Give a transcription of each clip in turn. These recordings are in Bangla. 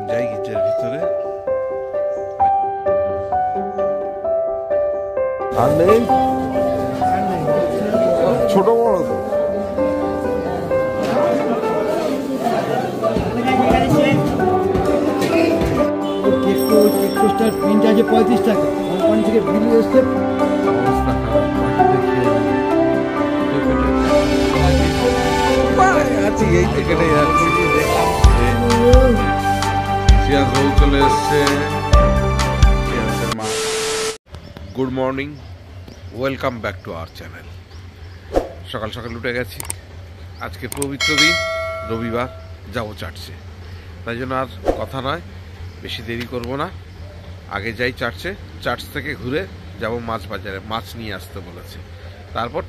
যাই গির্জার ভিতরে। আর নেই ছোট বড় তো প্রিন্ট আছে 35 টাকা, কোম্পানি থেকে বিল এসছে। অবস্থা খারাপ আছি, এই থেকে যাচ্ছি। সিয়াজ বউ চলে এসছে, সিয়াজের মা। Good morning, welcome back to our channel. সকাল সকাল উঠে গেছি, আজকে পবিত্র দিন, রবিবার, যাবো চার্চে। তাই জন্য আর কথা নয়, বেশি দেরি করব না, আগে যাই চার্চে। চার্চ থেকে ঘুরে যাব মাছ বাজারে, মাছ নিয়ে আসতে বলেছে। তারপর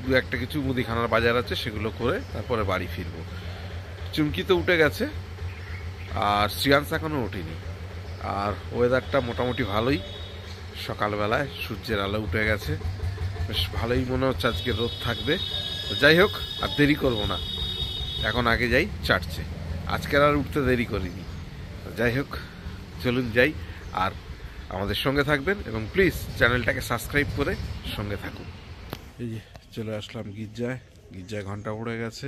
দু একটা কিছু মুদিখানার বাজার আছে, সেগুলো করে তারপরে বাড়ি ফিরবো। চুমকি তো উঠে গেছে, আর শ্রিয়াংশ এখনও ওঠেনি। আর ওয়েদারটা মোটামুটি ভালোই, সকালবেলায় সূর্যের আলো উঠে গেছে, বেশ ভালোই মনে হচ্ছে আজকে রোদ থাকবে। যাই হোক, আর দেরি করব না, এখন আগে যাই চার্চে। আজকের আর উঠতে দেরি করিনি। যাই হোক, চলুন যাই, আর আমাদের সঙ্গে থাকবেন এবং প্লিজ চ্যানেলটাকে সাবস্ক্রাইব করে সঙ্গে থাকুন। এই যে চলে আসলাম গির্জায়, গির্জায় ঘন্টা পড়ে গেছে।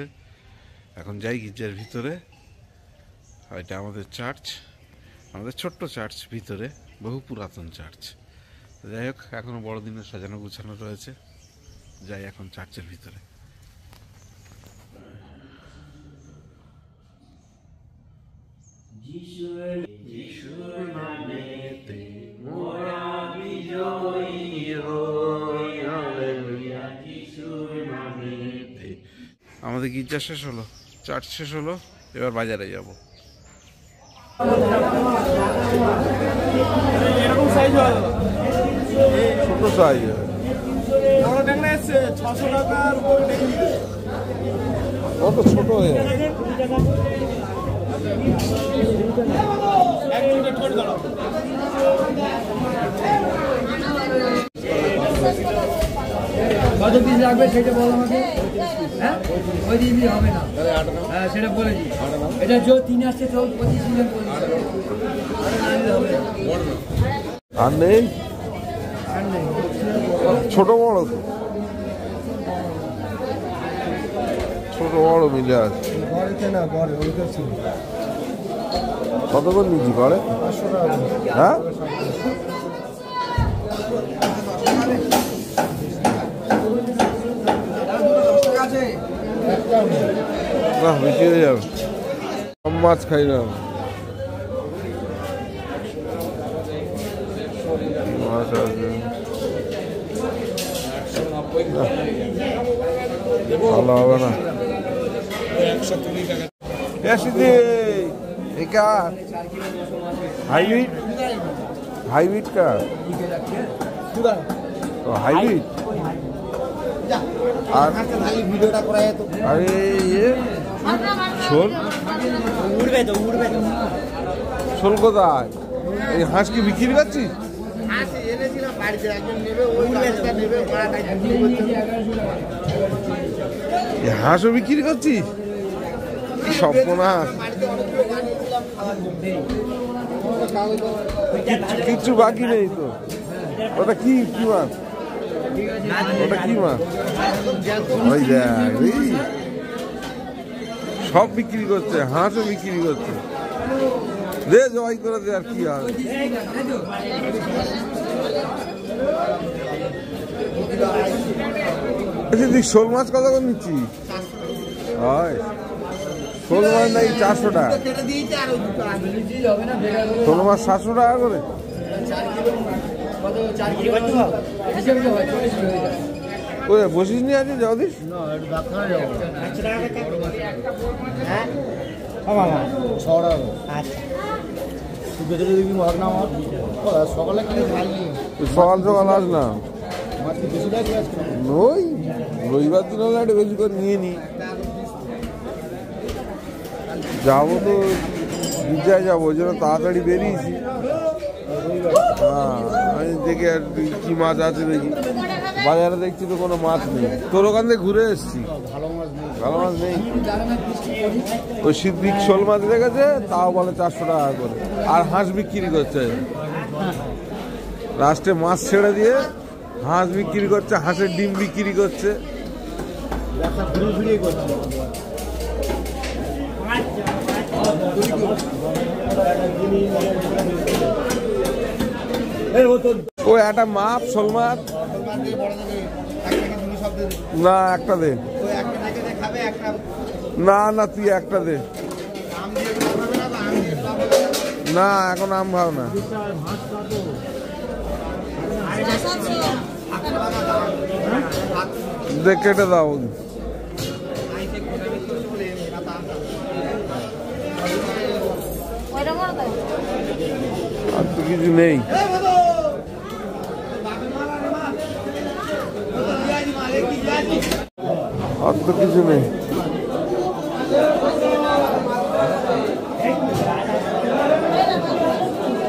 এখন যাই গির্জার ভিতরে। এটা আমাদের চার্চ, আমাদের ছোট্ট চার্চ, ভিতরে বহু পুরাতন চার্চ। যাই হোক, এখনো বড়দিনের সাজানো গুছানো রয়েছে। যাই এখন চার্চের ভিতরে। আমাদের গির্জা শেষ হলো, চার্চ শেষ হলো, এবার বাজারে যাব। ছোট সাইজ, কত ছোট হয়ে কত পিস লাগবে সেটা বল আমাকে। হ্যাঁ, ওই দিন হবে না। হ্যাঁ, সেটা বলেছি। এটা যে 3 আসছে তো 25 মিনিট আর নেই, ছোট বড় তো, ছোট বড় মিলে আছে। কত করে নিচ্ছি ঘরে? হ্যাঁ, বেশি হয়ে যাবে, কম মাছ খাই না। মাছ আছে, ভালো হবে না। হাইব্রিড, হাইব্রিড কা হাইব্রিড। আর ভিডিওটা করা যেত। আরে ইয়ে শোল, শোল কোথায়? এই হাঁস কি বিক্রি করছিস? হাঁসও বিক্রি করছিস? সর্বনাশ, কিচ্ছু বাকি নেই তো। ওটা কি কি মাছ? ওটা কি মাছ? ওই দেখ, সব বিক্রি করছে, হাঁসও বিক্রি করছে। দে জবাই করে দে, আর কি হবে। তুই শোল মাছ কত করে নিচ্ছি? হয় শোল মাছ নাকি 400 টাকা, শোল মাছ 700 টাকা করে। বসিস নি আছি জগদীশ? সকাল সকাল আসলাম, ওই রবিবার দিন হলে একটু বেশি করে নিয়ে নি। যাবো তো গির্জায় যাবো, ওই জন্য তাড়াতাড়ি বেরিয়েছি। হ্যাঁ, আমি দেখে কি মাছ আছে দেখি। বাজারে দেখছি তো কোনো মাছ নেই। তোর ওখান থেকে ঘুরে এসছি, ভালো মাছ নেই। ওই সিদ্দিক শোল মাছ রেখেছে, তাও বলে 400 টাকা করে। আর হাঁস বিক্রি করছে, লাস্টে মাছ ছেড়ে দিয়ে হাঁস বিক্রি করছে, হাঁসের ডিম বিক্রি করছে। ও একটা মাপ শোল মাছ না, একটা দে না, না তুই একটা দে না, এখন আম খাও না, দেখ কেটে দাও। আর তো কিছু নেই, আর তো কিছু নেই।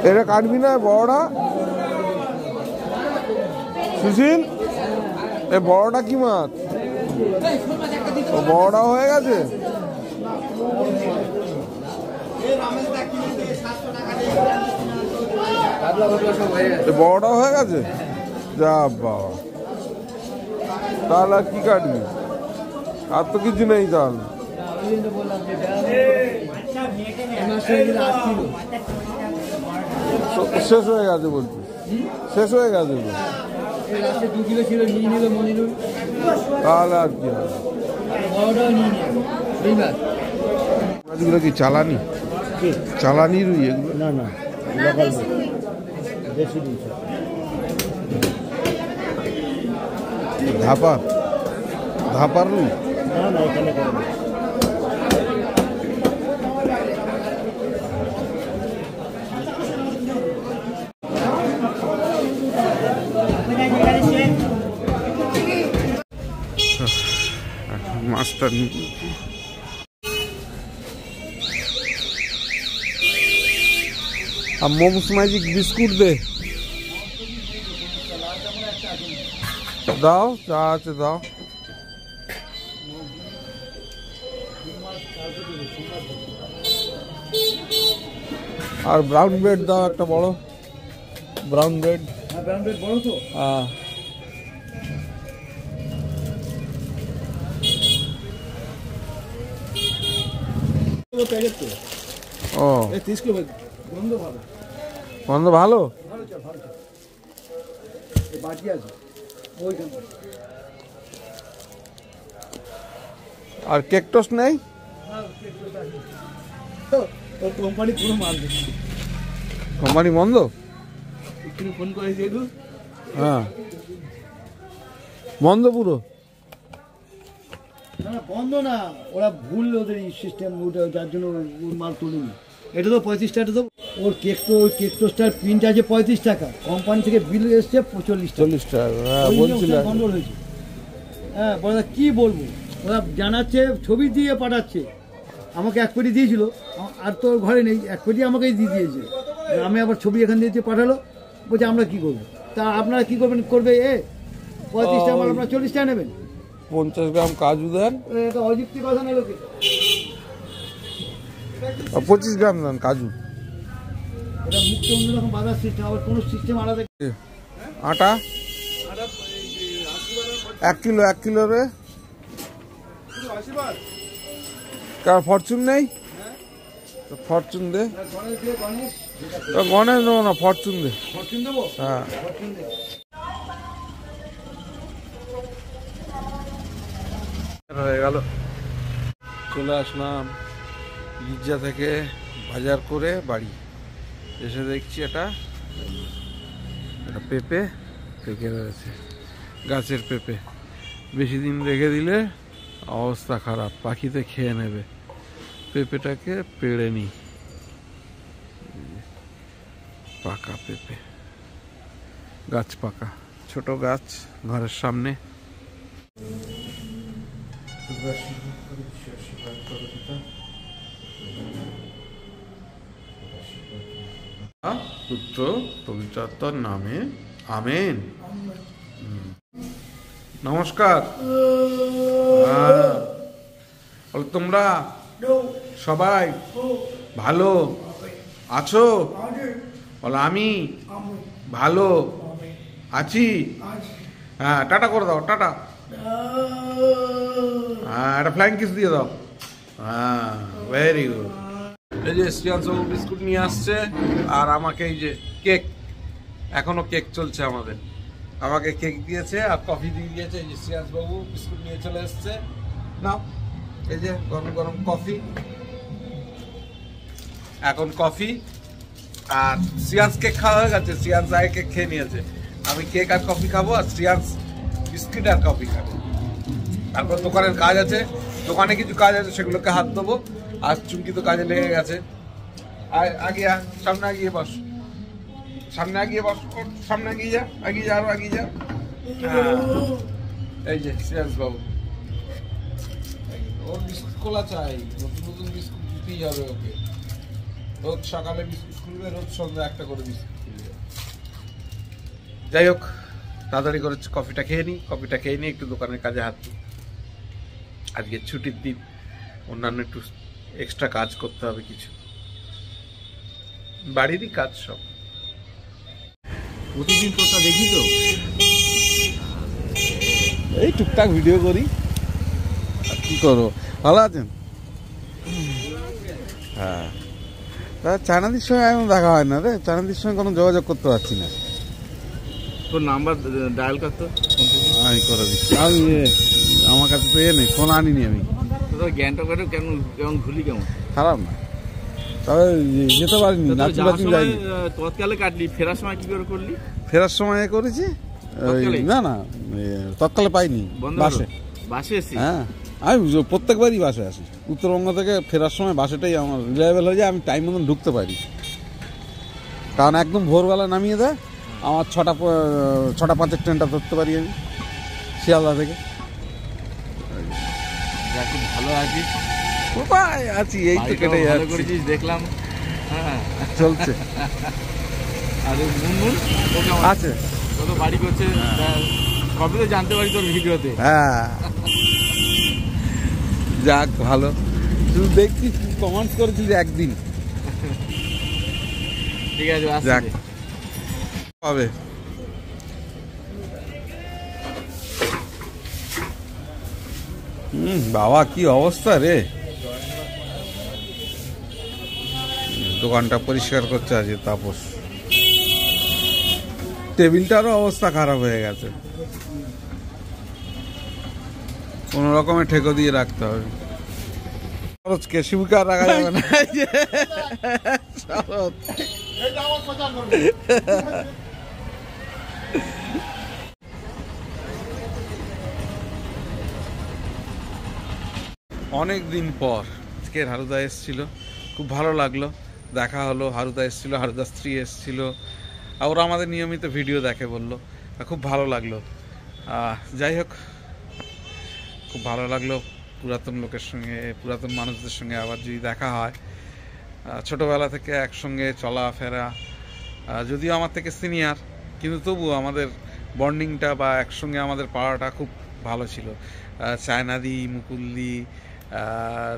এটা কাটবি না বড়টা? সুশীল, এ বড়টা কি মাছ? বড়টা হয়ে গেছে, বড়টা হয়ে গেছে। যা বাবা, তাহলে আর কি কাটবি? আর তো কিছু নেই তাহলে। শেষ হয়ে গেছে বলছি, শেষ হয়ে গেছে তাহলে আর কি হবে? মাছগুলো কি চালানি? চালানি রুই এগুলো? না না, ধাপার ধাপার রুই? না না, এখানে মাছটা আর মোমস ম্যাজিক বিস্কুট দে, দাও চা আছে দাও। আর ব্রাউন ব্রেড দাও একটা বড়, ব্রাউন ব্রেড। ব্রাউন ব্রেড বড় তো? হ্যাঁ। ও, গন্ধ ভালো। আর কেক টোস্ট নেই? কোম্পানি বন্ধ? ফোন করে হ্যাঁ, বন্ধ পুরো? না বন্ধ না, ওরা ভুল ওদের সিস্টেম, যার জন্য মাল তুলিনি। এটা তো 35 টাকা, তো ওর কেক টোস্টার প্রিন্ট আছে 35 টাকা, কোম্পানি থেকে বিল এসছে 40 টাকা। গন্ডগোল হয়েছে। হ্যাঁ, বড়দা কি বলবো, ওরা জানাচ্ছে, ছবি দিয়ে পাঠাচ্ছে। আমাকে 1 কোটি দিয়েছিল, আর তো ঘরে নেই, 1 কোটি আমাকেই দিয়ে দিয়েছে। আমি আবার ছবি এখান দিয়ে পাঠালো, বলছে আমরা কি করবো। তা আপনারা কি করবেন? করবে 35 টাকা, আপনারা 40 টাকা নেবেন। 50 গ্রাম কাজু দেন। এটা অযুক্তি কথা না লোকে। 25 গ্রাম দেন কাজু। এটা মুক্ত অন্যরকম বাজার সিস্টেম, আবার কোনো সিস্টেম আলাদা। আটা 1 কিলো রে। কার ফরচুন নেই? ফরচুন দে। গণেশ নেবো না, ফরচুন দে। ফরচুন দেবো? হ্যাঁ। হয়ে গেল, চলে আসলাম গির্জা থেকে বাজার করে বাড়ি এসে দেখছি এটা পেঁপে পেকে রয়েছে, গাছের পেঁপে। বেশি দিন রেখে দিলে অবস্থা খারাপ, পাখিতে খেয়ে নেবে। পেঁপেটাকে পেড়ে নিই, পাকা পেঁপে, গাছ পাকা, ছোট গাছ ঘরের সামনে। পুত্র পবিত্রতার নামে আমেন। নমস্কার। বলো তোমরা সবাই ভালো আছো? বলো আমি ভালো আছি। হ্যাঁ, টাটা করে দাও, টাটা। হ্যাঁ, একটা ফ্লাইং কিস দিয়ে দাও। হ্যাঁ, ভেরি গুড। এই যে শ্রিয়াংশ বিস্কুট নিয়ে আসছে, আর আমাকে এই যে কেক, এখনো কেক চলছে আমাদের। আমাকে কেক দিয়েছে আর কফি দিয়ে দিয়েছে। এই যে শ্রিয়াংশ বাবু বিস্কুট নিয়ে চলে এসছে। নাও, এই যে গরম গরম কফি, এখন কফি। আর শ্রিয়াংশ কেক খাওয়া হয়ে গেছে, শ্রিয়াংশ আগে কেক খেয়ে নিয়েছে। আমি কেক আর কফি খাবো, আর শ্রিয়াংশ বিস্কিট আর কফি খাবে। তারপর দোকানের কাজ আছে, দোকানে কিছু কাজ আছে, সেগুলোকে হাত দেবো। আর চুমকি তো কাজে লেগে গেছে। আগে সামনে আগিয়ে বস, সামনে আগিয়ে বস, সামনে আগিয়ে যা, আগিয়ে যা, আরো আগিয়ে যা। এই যে শ্রিয়াংশ বাবু, ওর বিস্কুট খোলা চাই, নতুন নতুন বিস্কুট দিতেই হবে ওকে। রোজ সকালে বিস্কুট খুলবে, রোজ সন্ধ্যা একটা করে বিস্কুট খুলবে। যাই হোক, তাড়াতাড়ি করে কফিটা খেয়ে নিই, কফিটা খেয়ে নিই, একটু দোকানের কাজে হাত দিই। আজকে ছুটির দিন, অন্যান্য একটু এক্সট্রা কাজ করতে হবে, কিছু বাড়িরই কাজ সব। প্রতিদিন তোরটা দেখি তো, এই টুকটাক ভিডিও করি, আর কি করবো। ভালো আছেন? হ্যাঁ, তা চায়নাদির সঙ্গে এখন দেখা হয় না রে, চায়নাদির সঙ্গে কোনো যোগাযোগ করতে পারছি না। তোর নাম্বার ডায়াল কর তো, আমি করে দিচ্ছি। আমি আমার কাছে তো নেই, ফোন আনিনি আমি। তোর জ্ঞানটা করে কেমন ভুলি কেমন? খারাপ না, তবে যেতে পারিনি, নাচি বাচি যাইনি। তৎকালে কাটলি, ফেরার সময় কি করে করলি? ফেরার সময় করেছি, না না তৎকালে পাইনি, বাসে। বাসে এসেছি? হ্যাঁ, আমি প্রত্যেকবারই বাসে আসি। উত্তরবঙ্গ থেকে ফেরার সময় বাসেটাই আমার রিলায়েবল হয়ে যায়, আমি টাইম মতন ঢুকতে পারি। কারণ একদম ভোরবেলা নামিয়ে দেয়, আমার 6:05 ট্রেনটা ধরতে পারি আমি শিয়ালদা থেকে। ভালো আছিস? কোথায় আছি, এই তো কেটে করেছিস দেখলাম। হ্যাঁ, চলছে। আর মুনমুন আছে, কত বাড়ি করছে, সবই তো জানতে পারি তোর ভিডিওতে। হ্যাঁ, যাক ভালো। তুই দেখছিস, কমেন্টস করেছিস একদিন। ঠিক আছে, যাক পাবে। বাবা কি অবস্থা রে, দোকানটা পরিষ্কার করছে আজকে তাপস। টেবিলটারও অবস্থা খারাপ হয়ে গেছে, কোন রকমে ঠেকো দিয়ে রাখতে হবে। খরচকে শিবকার রাখা যাবে না। অনেক দিন পর আজকের হারুদা এসেছিল, খুব ভালো লাগলো, দেখা হলো। হারুদা এসেছিল, হারুদা স্ত্রী এসেছিল, আর ওরা আমাদের নিয়মিত ভিডিও দেখে বললো, খুব ভালো লাগলো। যাই হোক, খুব ভালো লাগলো পুরাতন লোকের সঙ্গে, পুরাতন মানুষদের সঙ্গে আবার যদি দেখা হয়। ছোটোবেলা থেকে একসঙ্গে চলাফেরা, যদিও আমার থেকে সিনিয়র, কিন্তু তবুও আমাদের বন্ডিংটা বা একসঙ্গে আমাদের পাড়াটা খুব ভালো ছিল। চায়নাদি, মুকুলদি,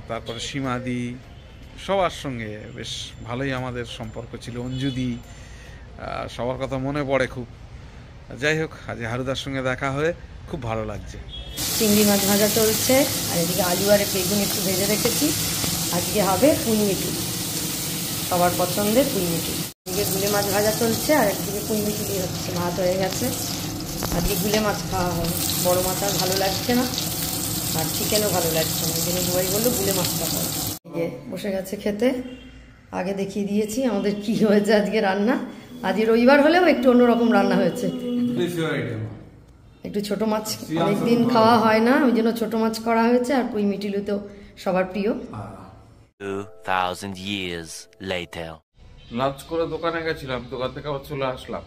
তারপরে সীমাদি, সবার সঙ্গে বেশ ভালোই আমাদের সম্পর্ক ছিল। অঞ্জুদি, সবার কথা মনে পড়ে খুব। যাই হোক, আজ হারুদার সঙ্গে দেখা হয়ে খুব ভালো লাগছে। চিংড়ি মাছ ভাজা চলছে, আর এদিকে আলু আর বেগুন একটু ভেজে রেখেছি। আজকে হবে পুঁই মিঠুলি, সবার পছন্দের পুঁই মিঠুলি। এদিকে গুলে মাছ ভাজা চলছে, আর একদিকে পুঁই মিঠুলি হচ্ছে। ভাত হয়ে গেছে, আজকে গুলে মাছ খাওয়া হবে। বড় মাছ আর ভালো লাগছে না, আর চিকেনও ভালো লাগছে না, ওই জন্য দুবাই বললো গুলে মাছটা করো। বসে গেছে খেতে। আগে দেখিয়ে দিয়েছি আমাদের কি হয়েছে আজকে রান্না। আজকে রবিবার হলেও একটু অন্যরকম রান্না হয়েছে। একটু ছোট মাছ, অনেকদিন খাওয়া হয় না, ওই জন্য ছোট মাছ করা হয়েছে। আর পুঁই মিঠুলি তো সবার প্রিয়। 2000 years later. লাঞ্চ করে দোকানে গেছিলাম, দোকান থেকে আবার চলে আসলাম,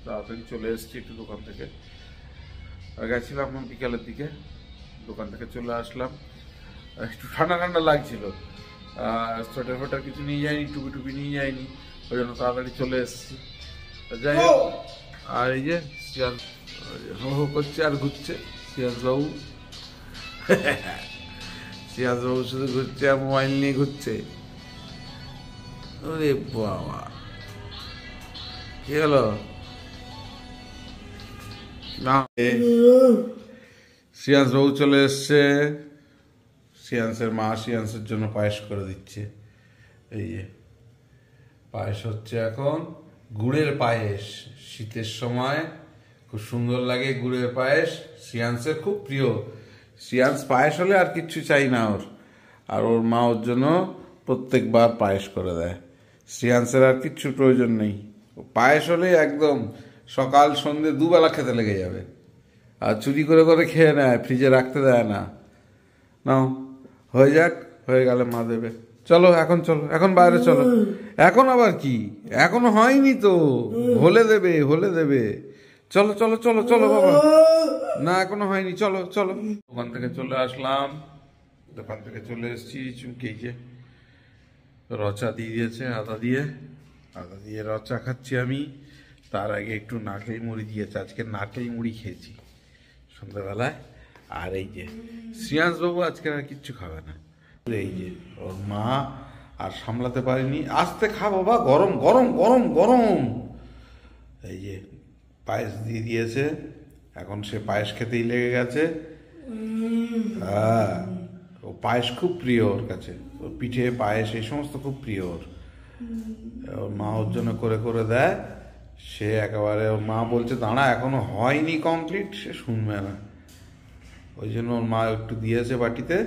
তাড়াতাড়ি চলে এসেছি একটু দোকান থেকে। গেছিলাম বিকালের দিকে, দোকান থেকে চলে আসলাম। একটু ঠান্ডা ঠান্ডা লাগছিল, সোয়েটার ফোয়েটার কিছু নিয়ে যাইনি, টুপি টুপি নিয়ে যাইনি, ওই জন্য তাড়াতাড়ি চলে এসেছি। যাই হোক, আর এই যে সিরাজ হো হো করছে আর ঘুরছে সিরাজবাবু। সিরাজবাবু শুধু ঘুরছে আর মোবাইল নিয়ে ঘুরছে। ওরে বাবা, কি হলো? না, সিয়ান্সবাবু চলে এসছে। সিয়ান্সের মা সিয়ান্সের জন্য পায়েস করে দিচ্ছে। এই যে পায়েস হচ্ছে এখন, গুড়ের পায়েস। শীতের সময় খুব সুন্দর লাগে গুড়ের পায়েস, সিয়ান্সের খুব প্রিয়। সিয়ান্স পায়েস হলে আর কিচ্ছু চাই না ওর, আর ওর মা ওর জন্য প্রত্যেকবার পায়েস করে দেয়। সিয়ান্সের আর কিচ্ছু প্রয়োজন নেই, পায়েস হলে একদম সকাল সন্ধ্যে দুবেলা খেতে লেগে যাবে। আর চুরি করে করে খেয়ে নেয়, ফ্রিজে রাখতে দেয় না। নাও হয়ে যাক, হয়ে গেলে মা দেবে। চলো এখন, চলো এখন বাইরে চলো। এখন আবার কি, এখনো হয়নি তো, হলে দেবে হলে দেবে। চলো চলো চলো চলো বাবা, না এখনো হয়নি, চলো চলো। দোকান থেকে চলে আসলাম, দোকান থেকে চলে এসেছি। চুমকি যে রচা দিয়ে দিয়েছে, আদা দিয়ে রচা খাচ্ছি আমি। তার আগে একটু নারকেল মুড়ি দিয়েছে, আজকে নারকেল মুড়ি খেয়েছি সন্ধ্যাবেলায়। আর এই যে শ্রিয়াংশবাবু আজকে আর কিচ্ছু খাবে না। এই যে ওর মা আর সামলাতে পারেনি, আস্তে খা বাবা, গরম গরম গরম গরম। এই যে পায়েস দিয়ে দিয়েছে, এখন সে পায়েস খেতেই লেগে গেছে। হ্যাঁ, ও পায়েস খুব প্রিয় ওর কাছে, ওর পিঠে পায়েস এই সমস্ত খুব প্রিয় ওর। ওর মা ওর জন্য করে করে দেয়, সে একেবারে, ওর মা বলছে দাঁড়া এখনো হয়নি কমপ্লিট, সে শুনবে না। ওই জন্য ওর মা একটু দিয়েছে বাটিতে,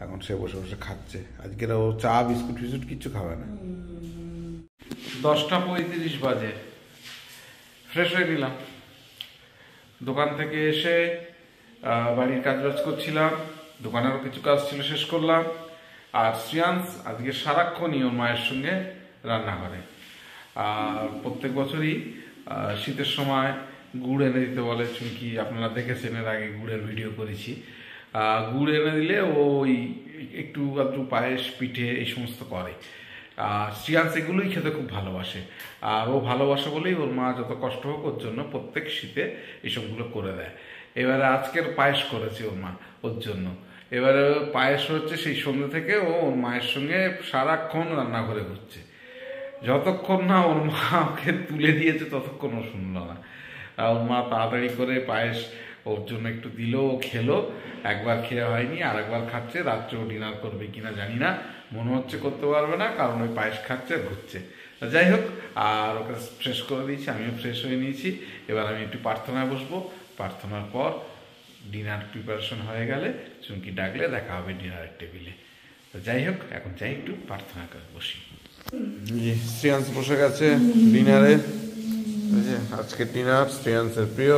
এখন সে বসে বসে খাচ্ছে। আজকের ও চা বিস্কুট ফিস্কুট কিচ্ছু খাবে না। 10:35 বাজে, ফ্রেশ হয়ে নিলাম। দোকান থেকে এসে বাড়ির কাজবাজ করছিলাম, দোকানেরও কিছু কাজ ছিল শেষ করলাম। আর শ্রিয়াংশ আজকে সারাক্ষণই ওর মায়ের সঙ্গে রান্না করে। আর প্রত্যেক বছরই শীতের সময় গুড় এনে দিতে বলে চুমকি, আপনারা দেখেছেন এর আগে গুড়ের ভিডিও করেছি। গুড় এনে দিলে ওই একটু আধটু পায়েস পিঠে এই সমস্ত করে। আর শ্রিয়াংশ এগুলোই খেতে খুব ভালোবাসে। আর ও ভালোবাসে বলেই ওর মা যত কষ্ট হোক ওর জন্য প্রত্যেক শীতে এইসবগুলো করে দেয়। এবারে আজকের পায়েস করেছে ওর মা ওর জন্য। এবারে পায়েস হচ্ছে সেই সন্ধ্যে থেকে ও ওর মায়ের সঙ্গে সারাক্ষণ রান্নাঘরে ঘুরছে। যতক্ষণ না ওর মা ওকে তুলে দিয়েছে ততক্ষণ ও শুনলো না। ওর মা তাড়াতাড়ি করে পায়েস ওর জন্য একটু দিল, ও খেলো। একবার খেয়ে হয়নি, আর একবার খাচ্ছে। রাত্রেও ডিনার করবে কিনা জানি না, মনে হচ্ছে করতে পারবে না, কারণ ওই পায়েস খাচ্ছে আর ঘুরছে। যাই হোক, আর ওকে ফ্রেশ করে দিয়েছি, আমিও ফ্রেশ হয়ে নিয়েছি। এবার আমি একটু প্রার্থনায় বসবো, প্রার্থনার পর ডিনার প্রিপারেশন হয়ে গেলে চুমকি ডাকলে দেখা হবে ডিনারের টেবিলে। যাই হোক, এখন যাই একটু প্রার্থনা করে বসি। শ্রিয়াংশ বসে গেছে ডিনারে। আজকে ডিনার শ্রিয়াংশের প্রিয়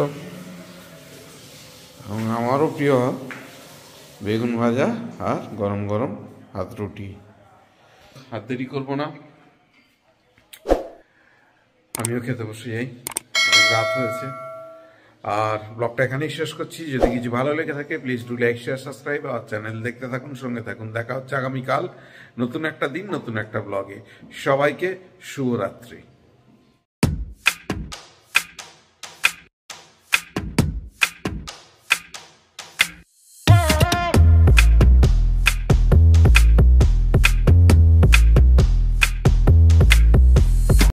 এবং আমারও প্রিয়, বেগুন ভাজা আর গরম গরম হাত রুটি। হাত দেরি করবো না, আমিও খেতে বসে যাই, অনেক রাত হয়েছে। আর ব্লগটা এখানেই শেষ করছি। যদি কিছু ভালো লেগে থাকে please do like share subscribe. আর চ্যানেল দেখতে থাকুন, সঙ্গে থাকুন। দেখা হচ্ছে আগামীকাল নতুন একটা দিন, নতুন একটা ব্লগে। সবাইকে শুভরাত্রি।